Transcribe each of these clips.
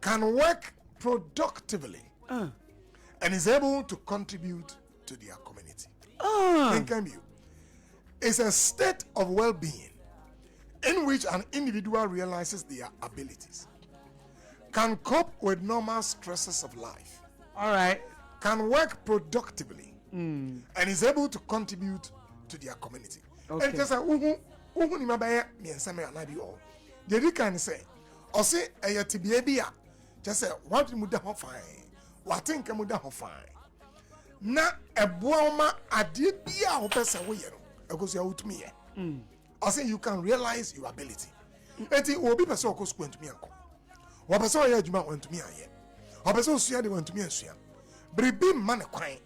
can work productively and is able to contribute to their community. It's a state of well-being in which an individual realizes their abilities, can cope with normal stresses of life, all right, can work productively, and is able to contribute to their community. And just ni mabaya mi ensame anadi o. Dedi kan say, o say eyatibie bia, just say what mu da ho fine. What think mu da ho fine. Na eboa ma ade bia ho pese wo ye no. Because you are with me. I say you can realize your ability. Eti obi pese o ko school ntumi anko. Wa pese o ye adwuma ntumi aye. Wa pese o sua de ntumi ansua. Bribi man kwan.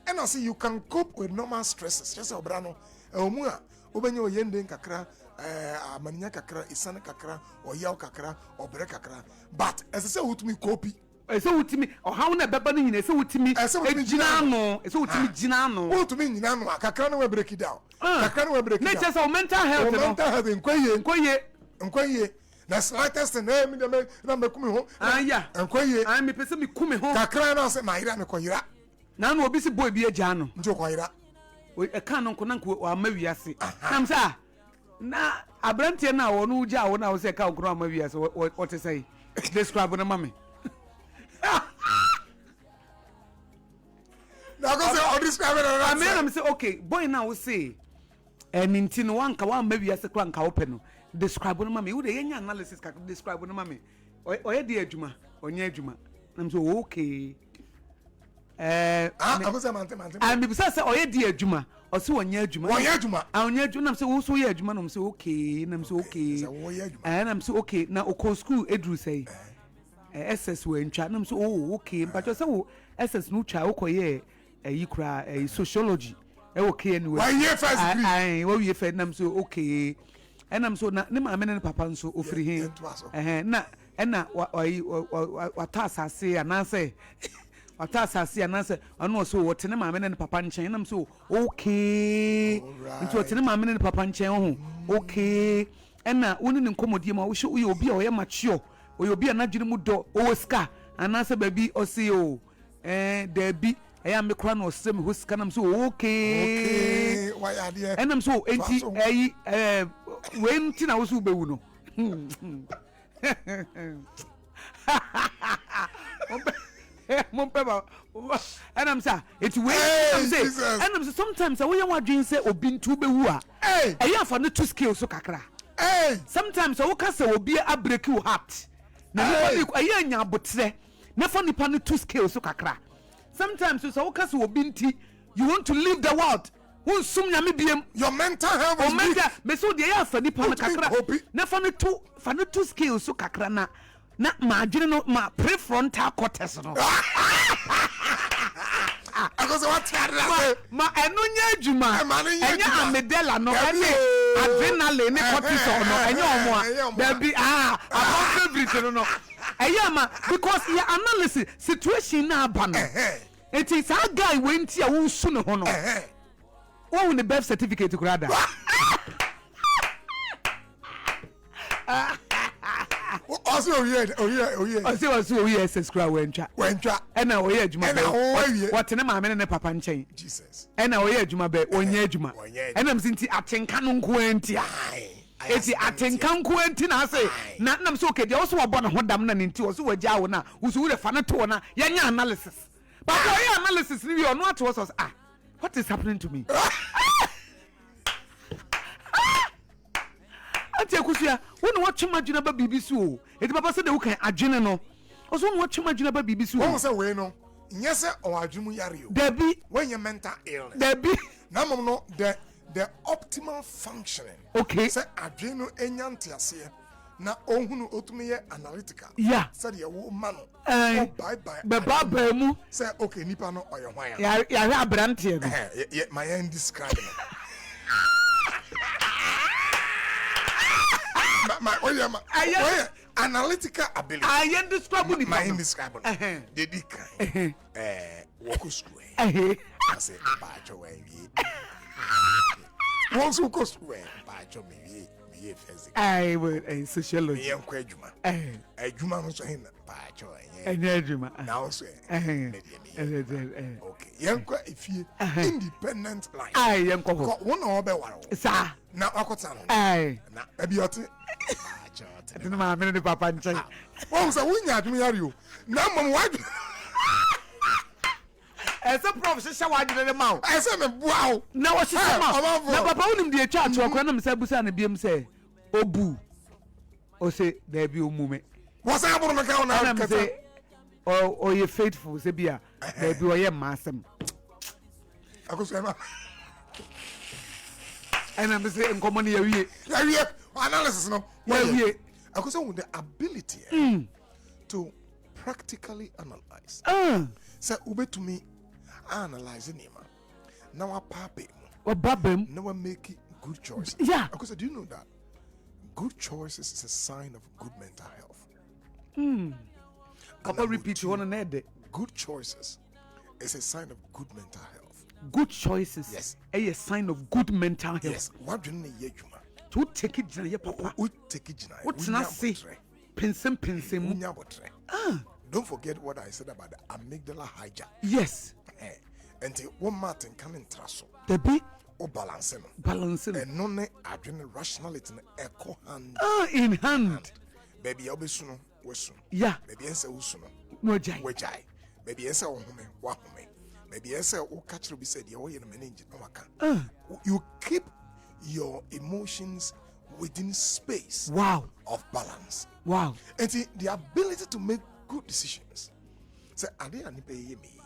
And I say you can cope with normal stresses. Just obra no omu a obenya oyende kakra amanya kakra isane kakra oyaw kakra obre kakra but as say wutumi copy ese wutimi ohaw na beba no nyina ese wutimi ejina no ese wutimi jina no wutumi nyina no kakra no we break it down kakra no we break it down nature say mental health no mental health nkwaye na slightest na me na me kumi ho ya nkwaye me pese me kumi ho kakra no say mayira me koyira na no obi si boy bi eja no njo koyira e kan no nko wa ma wiase nam sa na abrantie na wo no uja wo na wo se ka nkro ma wiase what to say describe na mama na go say all describe na I'm say okay boy now say minti no wanka wa ma wiase kwa nka wo pe no describe na mama wo de yenya analysis ka describe na mama oye de adwuma onye adwuma nam say okay I'm bisa say oye di adwuma o se wonye adwuma onye adwuma nam say wo so ye adwuma nam say okay nam say okay nam say okay na o ko school edru say SS we ntwa nam say oh okay but say wo SS no twa wo koye yikura sociology okay anyway why ye first degree wo ye first nam say okay nam so na ne ma me ne papa nso ofiri he na wata asase anase wata asase anase ano so wotene maame ne papa nchen nam so okay nti wotene maame ne papa nchen ho okay na woni ne nkomodie ma wo hye uye obi a oye mature oye obi a nadwene mu do o ska anase baby o se o da bi eya me kra no se me ho ska nam so okay why ade nam so enti we nti na wo so bewu no Mompeba and I'm say it's way and I'm say sometimes I want dream say obi ntu be wu a eh ya for no two skills so kakra sometimes I can say obi a break your heart na ya nya abotre na for nipa no two skills so kakra sometimes so can say obi nti you want to leave the world won sum nya me biem your mental health is weak me so dey ya for nipa no kakra na for no two skills so kakra na ma adwene no ma prefrontal cortex no because what ma eno nya adwuma enya amygdala no ene adrenaline ne cortisol no enya omo a be about favorite no eya ma because your analysis situation na aba no it is a guy went here who su no ho no wo ne birth certificate kurada also SS kra wentwa ena oye adwuma be what ne maame ne papa nchen Jesus ena oye adwuma be onye adwuma ena msinti atenka no nko anti eti atenka nko anti na ase na nam so okay dia wo so wo na ho dam na nti wo so wagya wo na wo so wo re fa na to na yenya analysis but oye analysis ni we no at was what is happening to me ati akusua wonu watwema dwuna ba BBC o eti papa se de wo kan adwene no oso wonu watwema dwuna ba BBC o won se we no nyese o adwumu yare o dabi when you mental illness dabi na mom no the optimal functioning okay se adwene no enyante ase na ohunu otumi ye analytical yeah se de wo ma no bye bye mu se okay nipa no oye hwan ya abrante no my end describe my analytical ability I describe ni my indescribable they did walk school I say ba cho we once walk school ba cho me me physics. I will a sociology. Me and Quajuma. A Juma was in the patch or a now say. Okay, young if you independent life. I am one or better. Sir. Now, I got some. Aye. Now, maybe you're I don't know my minute, Papa. Oh, so we are doing you. Now, my as a professor, I did a mouth. I said, wow. Now, what's your mouth? Now, Papa, only the church or Quantum Sabusan and BM say, oh, boo. Or say, there be a moment. What's happening on the account? Say, oh, you're faithful, Sabia. There be a master. I could say, and I'm saying, come on here. Analysis, no. I could say, with the ability to practically analyze. Say, Ube to me, analyzing him. Now, I pop him. Or Babem. Now, I make good choices. Yeah. Because do you know that good choices is a sign of good mental health? Papa, repeat you on an head. Good choices is a sign of good mental health. Good choices. Yes. A sign of good mental health. Yes. What do you need? To take it, Jaya Papa. Take it. What's not say? Pinsem. Don't forget what I said about the amygdala hijack. Yes. And the one Martin can trasso. The big or balancing. Balancing. And none adrenaline rationality echo hand. In hand. Baby, I'll be soon. Yeah. Maybe answer Usuno. No jai. Wejai. Maybe answer Home. Wahome. Maybe answer O catch will be said the way in a manage. You keep your emotions within space. Wow. Of balance. Wow. And see, the ability to make good decisions. Say, are they any pay me?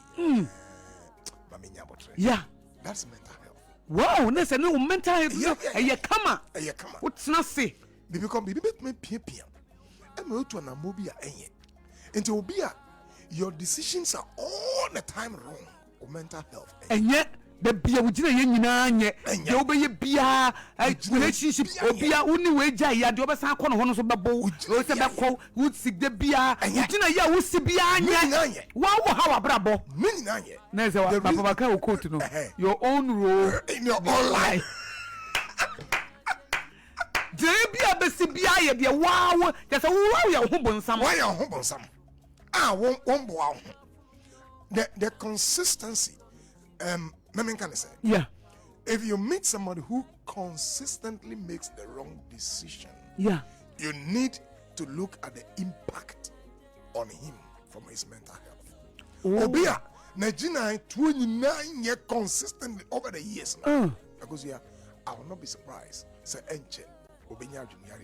Yeah. That's mental health. Wow, that's a new mental health. Yeah. Come on. What's not say? Because me pia. I'm out to an amobia until your decisions are all the time wrong or mental health. And yet the beer would you be beer relationship or beer only way jay do over some corner one of the bow would see the beer and you would see beer. Wow, how a brabo many Neza Papa quote to know your own role in your own life. There be a beer, dear. Wow, there's a wow, home some. Why are home some? Won't wow. The consistency, can say, yeah. If you meet somebody who consistently makes the wrong decision, yeah, you need to look at the impact on him from his mental health. Obia, Najina 29 years consistently over the years now. Because I will not be surprised. Say Enche, Obinya Junior.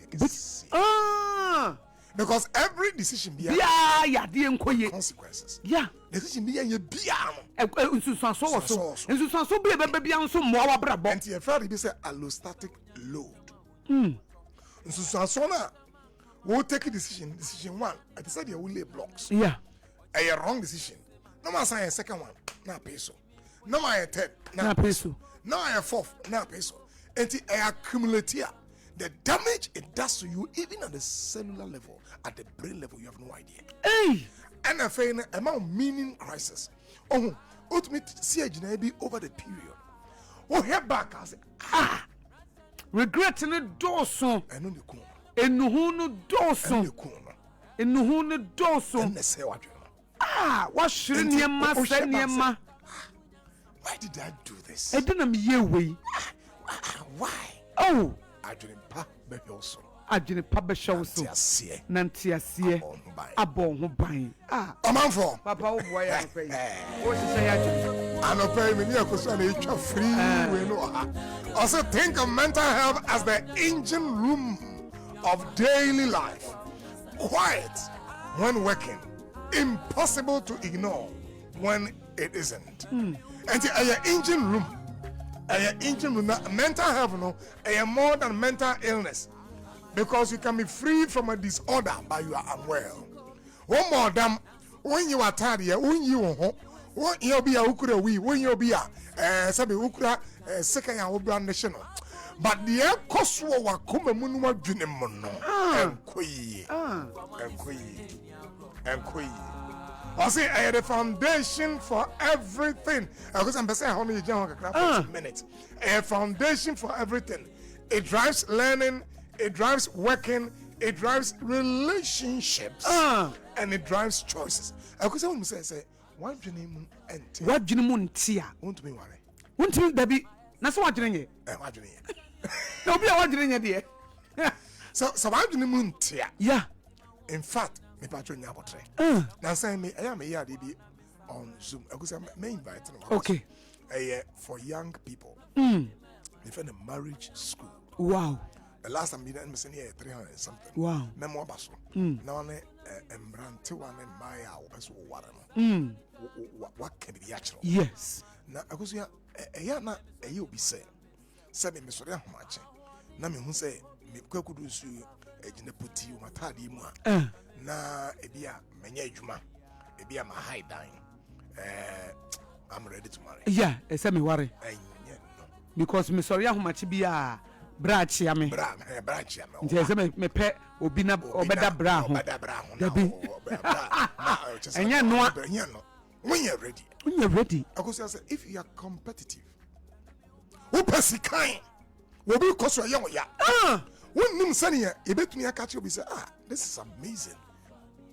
Because every decision be consequences. Yeah. Decision be a biano. So be a baby and so more brabo. And your father be say allostatic load. So we'll take a decision one. I decided you will lay blocks. Yeah. A wrong decision. No more say a second one, na peso. No more a third, na peso. No a fourth, na peso. And it accumulates. The damage it does to you, even at the cellular level, at the brain level, you have no idea. Hey! And I find amount meaning crisis. Oh, ultimate see a be over the period. Oh, head back as regretting a dorsal. I know the corner. And no dorsal. The corner. And no dorsal. And the say what you what shouldn't your master near ma? Why did I do this? I didn't hear way. Why? Oh! I didn't pay also. I didn't publish so. Nantia see a bon buying. A man for Papa, boy, I pay. What to say? I know pay me near because free. Also, think of mental health as the engine room of daily life. Quiet when working, impossible to ignore when it isn't. And your engine room. Mental health, more than mental illness, because you can be free from a disorder, but you are unwell. One more damn, when you are tired, when you when you be a ukura, when you be a sabi ukura, second year brand national. But the air cost wa come munuma junemono, and kui. I say I had a foundation for everything. Because I'm saying how many minutes. A foundation for everything. It drives learning, it drives working, it drives relationships, and it drives choices. I could say, what dream and what dream tia? Won't me worry. Won't you, Debbie? That's what dream. What dream? Don't be a what dream, dear. So what dream tia? Yeah. In fact, me patron yabotre. Now say me, I am a yard on Zoom. I could say, may invite. Okay. For young people. They find a marriage school. Wow. The last time we did here 300 and something. Wow. Memoir basso. Now Embrante one and Maya or what can be actual? Yes. Now I was here a you be saying. Seven Miss Mache. Nami who say me could do so a geneputi matadi moi. Na ebia menye juma. Ebia my high dying. I'm ready to marry. Yeah, it's me worry. Because me sorry how much be a brachia me. Brachia me. Yes, me pet obina obeda bra ho. Debi. And ya no. When you're ready. When you're ready. Because I say if you are competitive. Who person kind? We be cause you young ya. When nim sani ya, e betumi catch you be say this is amazing.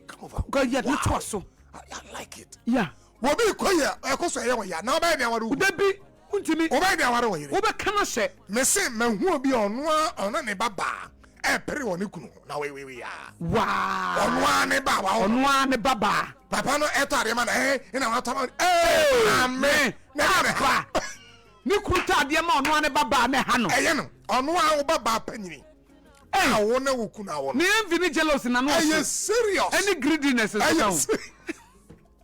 Come over. God yeah, no trust so. I like it. Yeah. We be quiet. Cause you young ya. Now be na waru. Debi. Untimi. Oba de aware wo yire. Oba kana she. Me say me hu obi ono ne baba. E pere wo ne kunu. Na we ya. Wow. Ono ne baba. Ono ne baba. Papa no eto ade ma na ina wa tama. Amen. Na ba. Ni kruta de ma ono ne baba ne ha no. Eye no. Ono a wo baba panyini. Wo na wo kunu awo. Ni envy ni jealousy na no. Eye serious. Any greediness is down.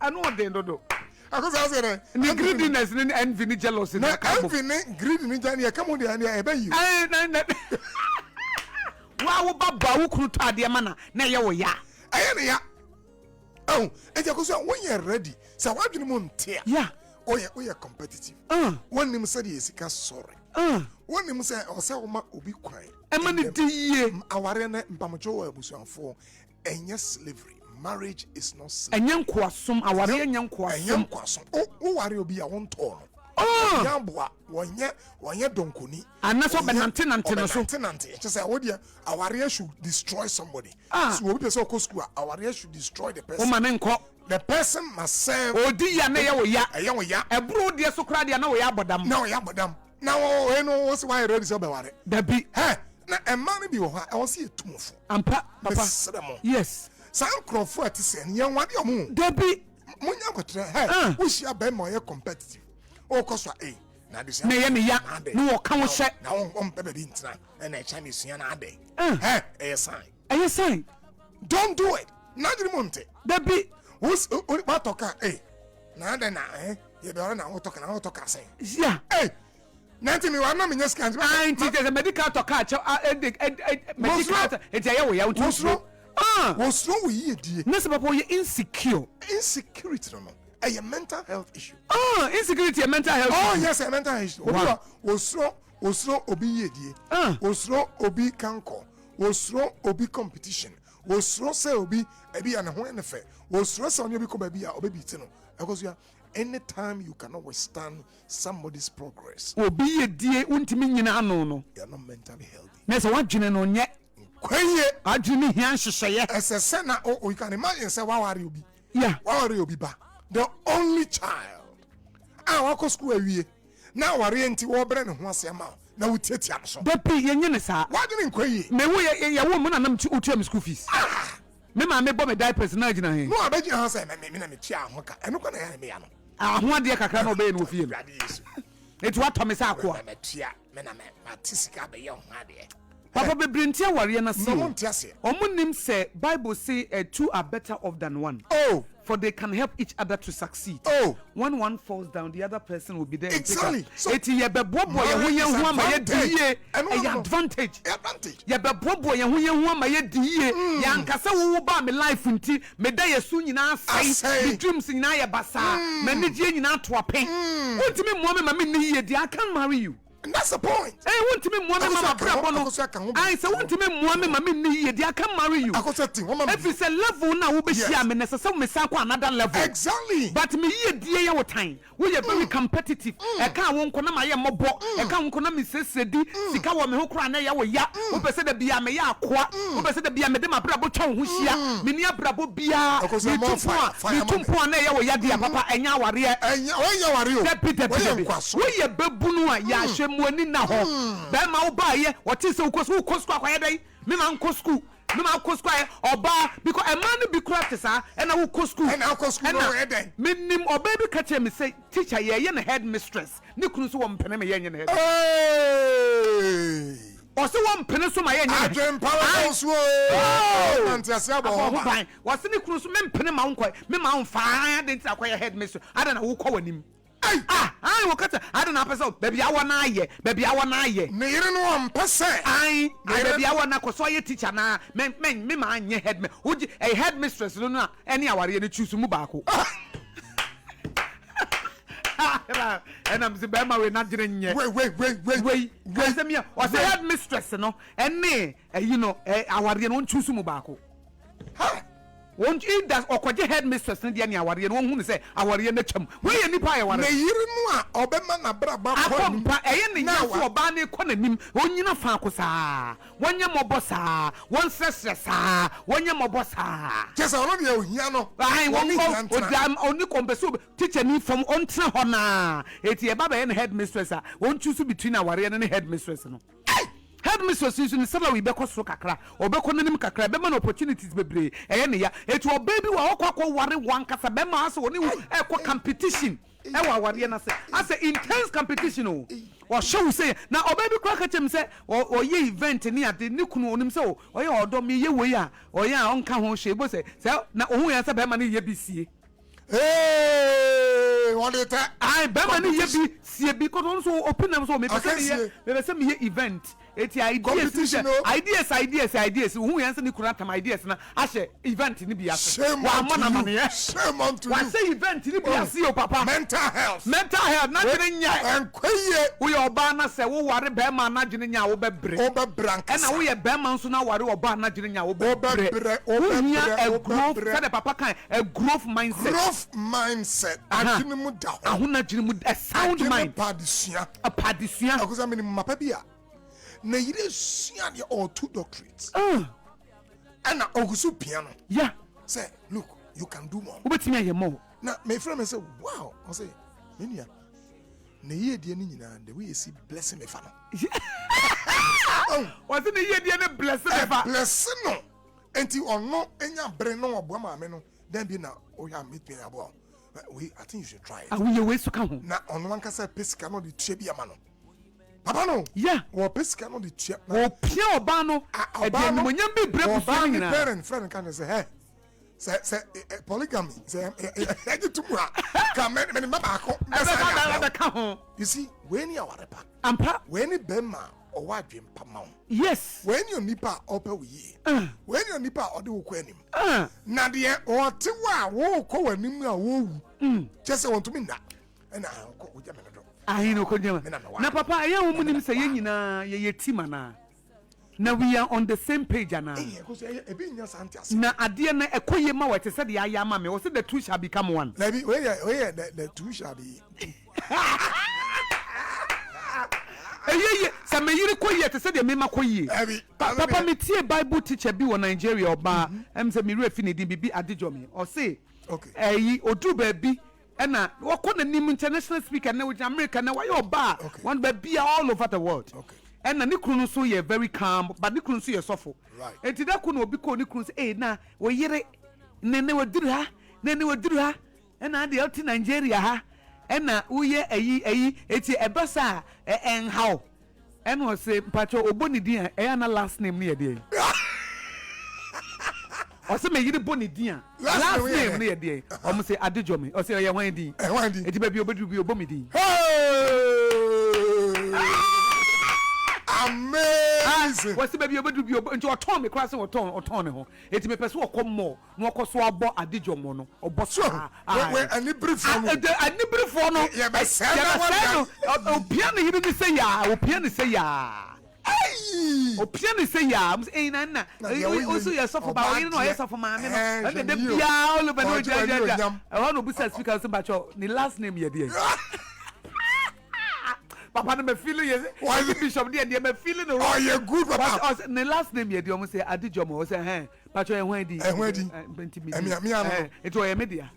I know what they do. I say ni greediness ni envy ni jealousy na envy ni greed ni jani e come dey e be you wa wo baba wo kunu to ade ma na ye wo ya aye ne ya oh e je ko so when you ready say what do you ntia yeah oh you competitive when nim say dey sika sorry when nim say o say wo ma obi kwan e ma ni diye aware na mpamcho wo abusuanfo enye slavery. Marriage is not slavery. Enyankwasum aware enyankwasum. Enyankwasum. O ware obi a won to no. Yamboa wonye donkoni. Anaso benante no so. Benante. Just say what aware should destroy somebody. So obi person go school aware should destroy the person. O ma nko. The person must serve. Odi ya na ye wo ya. Ye wo ya. Ebru de so kra de na wo ya bodam. Na wo ya bodam. Na wo no wo se why ready so be ware. Dabi. Hey, na e man bi wo ha. E wo se etumfo. Ampa papa. Yes. San crofo ati se yen wade omo Debi munya kotre he wo hia be mo ye competitive o koso na de se na ye ne ya no wo ka wo hye na wo mpebe bi ntina na e cha me sua na ade he sign don't do it na diri monte Debi wo toka na ade na ye be na wo toka say yeah nanti mi wa na me nyeskan anti the medical toka medical it ye wo ya wo what's wrong with you, dear? Nessa papa, you're insecure. Insecurity, no. A mental health issue. Insecurity, a mental health issue. Oh, yes, a mental issue. What's wrong, obi, dear? What's wrong, obi, canco? What's wrong, obi, competition? What's wrong, say, obi, ebi, and a one affair? What's wrong, say, obi, baby, or baby, no. Because you are anytime you cannot withstand somebody's progress. Obi, dear, untiming, no. You are not mentally healthy. Nessa, what you know, yet. Kwaye adwini hian hyehyeye esese na you can imagine say waware obi yeah waware obi ba the only child wako school awie na ware enti wo bre ne ho asema na wutiatia no so depi yenye ne sa wadwini kwaye me wo ye wo mu na nam utua me school fees me ma me bo me diapers na agina he no abegina ha say me na me tia ho ka eno kwa na ya me ya no ho ade kakra na obe no fie etu atome sa akoa me tia me na me matisika be ye ho ade Papa be brintia warrior na see. No say. Omunim say Bible say two are better off than one. Oh, for they can help each other to succeed. Oh, when one falls down, the other person will be there. Exactly. So eti ye be bobo ye hu ye hu ama ye diye. Advantage. Ye be bobo ye hu ye hu ama ye diye. Ya nkasa wo ba me life nti me da ye su nyina asai. The dreams nyina ye basa. Me ne die nyina to apen. Untimi mo me ma me ni ye di I can't marry you. And that's the point. Hey, want to me mama brabo. I say want to me mama ni ye dia can marry you. If it's a level now we be share me necessary me san another level. Exactly. But me ye dia your time. We are very competitive. E ka won ko na ma ye mobo. E ka won ko na me sesedi. Sika wo me ho kra na ya wo ya. Wo pese da bia me ya akoa. Wo pese da bia me de ma brabo twa ho hia. Me ni brabo bia. Me tumpo na ya wo ya dia papa enya aware. Enya aware o. Deputy. We ye bebunu a ya muani na ho be ma wo ba ye what is ukosu akwa dey me ma nko school me ma nko school oba because a man be correct sa e na wo ko school e na ko school no e dey me nim oba bi ka che me say teacher ye na head mistress ni kunu so wo mpene me ye na head o se wo mpene so ma ye na adwen power so antiasia bo ho ban wo se ni kunu so me mpene ma nko me ma nfa de nti akwa head mistress ada na wo ko wanim I wakata I don't know baby I wanna ye baby I wanna ye me yire no ampese baby I wanna ko so ye teacher na me ma anye head me would a head mistress no na any aware ni choose mu baako and I'm the bema we not didn't nye wait say me o say head mistress no any you know aware no choose mu baako won't eat that okoje head mistress ne dia ne aware no hu ne say aware na cham we ye nipa ye ware na yiri no a obema na braba ko mpa eye ne nya oba ne ko nanim onyina fa ko saa wonya mobo saa won sesre saa wonya mobo saa kesa ono de ohia no ai won ko odam oni kombeso teacher ni from on tra ho na eti e baba ye ne head mistress a won choose between aware ne head mistress no head mistress is in salary be ko so kakra obeko nanim kakra be man opportunities bebre eye ne ya etu obaby wa okwa ware wan kasa be ma so oni e ko competition e wa ware na say as a intense competition o show say na obaby kwa ka chem say o ye event ni ade ni kunu onim say o ye odo me ye we a o ye a onka ho hwe bo say na ohun ya say be ma ni ye bisie what it I be ma ni ye bi sie bi ko don so open am so me be say me ye event eti ideas who yanse ni kura tam ideas na ahye event ni bia se wa mona ma me shame on to wa say event ni bia se o papa mental health na dwene nya enkwaye wo ye oba na se wo ware be ma na dwene nya wo be bre na wo ye be ma nso na ware oba na dwene nya wo be bre a growth say the papa kan a growth mindset adwene mu da ahuna dwene mu a sound mind a padisua akosa me ni mapa bia na yire sua de all two doctorates and ogusu piano yeah say look you can do more obetimi aye more na my friend say wow I say menia na ye de ni nyina the way you see blessing me fa no what the ye de na blessing me fa blessing no enti ono enya bre no obo ma me no then be na o ya meet me abo we I think you should try it we we so ka ho na ono wan ka say pesika no de tue bia ma no papa no yeah wo pesika no de tue wo pia oba no e de no nyam be bre bu so nyina parent friend can say hey say polygamy say e to mu ka me ma ba ko ka ho you see when you are pa ampa when be ma o wa dwen pa ma yes when you nipa opa wi when you nipa o de wo ko anim na de o te wa wo ko wanim a wo wu just want to me na na ko wo jame no ahi no ko jama na papa aye wo munim say nyina ye team ana na we are on the same page ana na ade na ekoye ma wete say de aya ma me wo say the two shall become one na bi we the two shall be eyeye sa me yiri koye te say de me ma koye papa me tie bible teacher bi wo Nigeria oba em say me refi ne din bibi adejomi o say okay eyi odu ba bi na wako na nim international speaker na with America na why oba one ba bia all over the world okay and na nikunu so ye very calm but nikunu so ye sofo right enti da ku na obi ko nikunu so na wo yire ne waduru ha na de out Nigeria ha na uye eyi eti ebasa how and was say pacho oboni din na last name ne ye dey o se me yiri boni din last name ne ye dey o mo say adejomi o say ye wan din eti ba bi obedu bi obomi din amen reason. What's the baby into a Tommy crossing or Tony? It's me person or come more, no cost so about a dijomono or bossa. I need brief from I need brief for no. Yeah, but piano, he didn't say ya, piano say ya. O piano say ya, Nana. Also, yes, of about you know, yes, of my man. And the Bia all over no judge. I want to be said because about your last name, ye dear. Papa, me feeling yes. Why the bishop dear, me feeling the oh, you're good, Papa. The last name, ye, you almost say, I did your more, say, hey, but you're wedding. It was a media.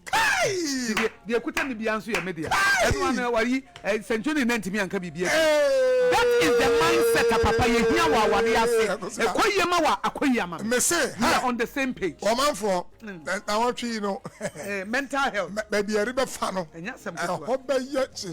The equity be answer your media. Everyone, why, St. Johnny, and to me, and can be. That is the mindset of Papa. You hear what they are saying. Akoyama, we are on the same page. Woman for I want you know mental health. Maybe a river funnel. And yes, I hope that yes,